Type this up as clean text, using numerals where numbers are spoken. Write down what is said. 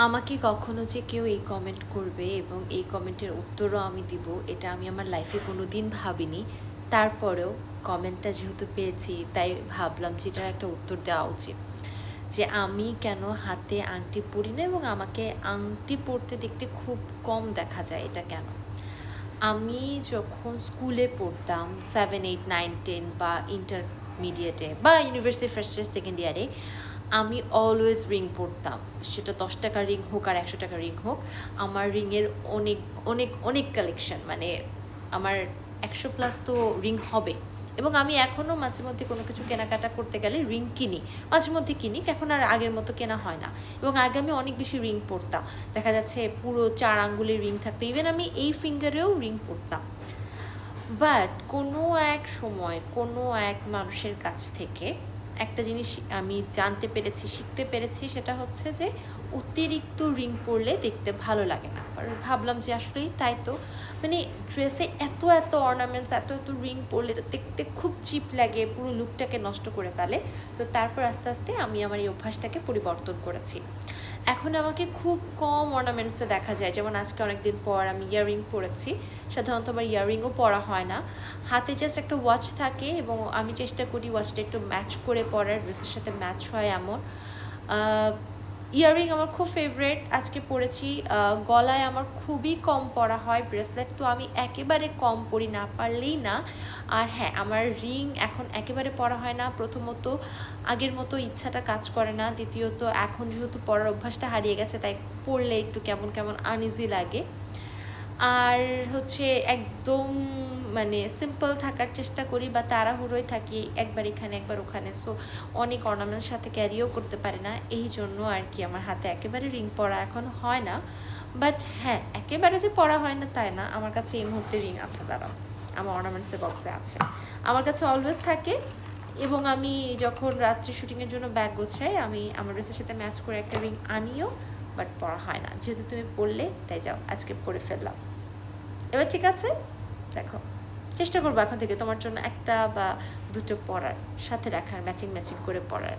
আমাকে কখনো যে কেউ এই কমেন্ট করবে এবং এই কমেন্টের উত্তরও আমি দিব, এটা আমি আমার লাইফে কোনো দিন ভাবিনি। তারপরেও কমেন্টটা যেহেতু পেয়েছি, তাই ভাবলাম যে এটার একটা উত্তর দেওয়া উচিত। যে আমি কেন হাতে আংটি পরি না এবং আমাকে আংটি পরতে দেখতে খুব কম দেখা যায়, এটা কেন? আমি যখন স্কুলে পড়তাম 7, 8, 9, 10 বা ইন্টারমিডিয়েটে বা ইউনিভার্সিটি ফার্স্ট ইয়ার সেকেন্ড ইয়ারে, আমি অলওয়েজ রিং পরতাম। সেটা 10 টাকার রিং হোক আর 100 টাকার রিং হোক, আমার রিংয়ের অনেক অনেক অনেক কালেকশন। মানে আমার 100+ তো রিং হবে। এবং আমি এখনও মাঝে মধ্যে কোনো কিছু কেনাকাটা করতে গেলে রিং কিনি, মাঝে মধ্যে কিনি, এখন আর আগের মতো কেনা হয় না। এবং আগে আমি অনেক বেশি রিং পরতাম, দেখা যাচ্ছে পুরো 4 আঙ্গুলের রিং থাকতো, ইভেন আমি এই ফিঙ্গারেও রিং পরতাম। বাট কোনো এক সময় কোনো এক মানুষের কাছ থেকে একটা জিনিস আমি জানতে পেরেছি, শিখতে পেরেছি, সেটা হচ্ছে যে অতিরিক্ত রিং পরলে দেখতে ভালো লাগে না। আর ভাবলাম যে আসলেই তাই তো, মানে ড্রেসে এত এত অর্নামেন্টস, এত এত রিং পরলে তো দেখতে খুব চিপ লাগে, পুরো লুকটাকে নষ্ট করে ফেলে। তো তারপর আস্তে আস্তে আমি আমার এই অভ্যাসটাকে পরিবর্তন করেছি। এখন আমাকে খুব কম অর্নামেন্টসে দেখা যায়, যেমন আজকে অনেক দিন পর আমি ইয়াররিং পরেছি। সাধারণত আমার ইয়াররিংও পরা হয় না, হাতে জাস্ট একটা ওয়াচ থাকে এবং আমি চেষ্টা করি ওয়াচটা একটু ম্যাচ করে পরার, ড্রেসের সাথে ম্যাচ হয় এমন। ইয়াররিং আমার খুব ফেভারেট, আজকে পরেছি। গলায় আমার খুবই কম পরা হয়, ব্রেসলেট তো আমি একেবারে কম পরি, না পারলেই না। আর হ্যাঁ, আমার রিং এখন একেবারে পরা হয় না। প্রথমত আগের মতো ইচ্ছাটা কাজ করে না, দ্বিতীয়ত এখন যেহেতু পরার অভ্যাসটা হারিয়ে গেছে, তাই পরলে একটু কেমন কেমন আনইজি লাগে। আর হচ্ছে একদম মানে সিম্পল থাকার চেষ্টা করি, বা তাড়াহুড়োয় থাকি, একবার এখানে একবার ওখানে, সো অনেক অর্নামেন্টের সাথে ক্যারিও করতে পারি না। এই জন্য আর কি আমার হাতে একেবারে রিং পরা এখন হয় না। বাট হ্যাঁ, একেবারে যে পরা হয় না তাই না, আমার কাছে এই মুহূর্তে রিং আছে, দাঁড়াও, আমার অর্নামেন্টসের বক্সে আছে, আমার কাছে অলওয়েজ থাকে। এবং আমি যখন রাত্রি শুটিংয়ের জন্য ব্যাগ গোছাই, আমি আমার ড্রেসের সাথে ম্যাচ করে একটা রিং আনিও, বাট পরা হয় না। যেহেতু তুমি পরলে তাই যাও, আজকে পরে ফেললাম। এবার ঠিক আছে, দেখো, চেষ্টা করবো এখন থেকে তোমার জন্য একটা বা দুটো পরার, সাথে রাখার, ম্যাচিং ম্যাচিং করে পরার।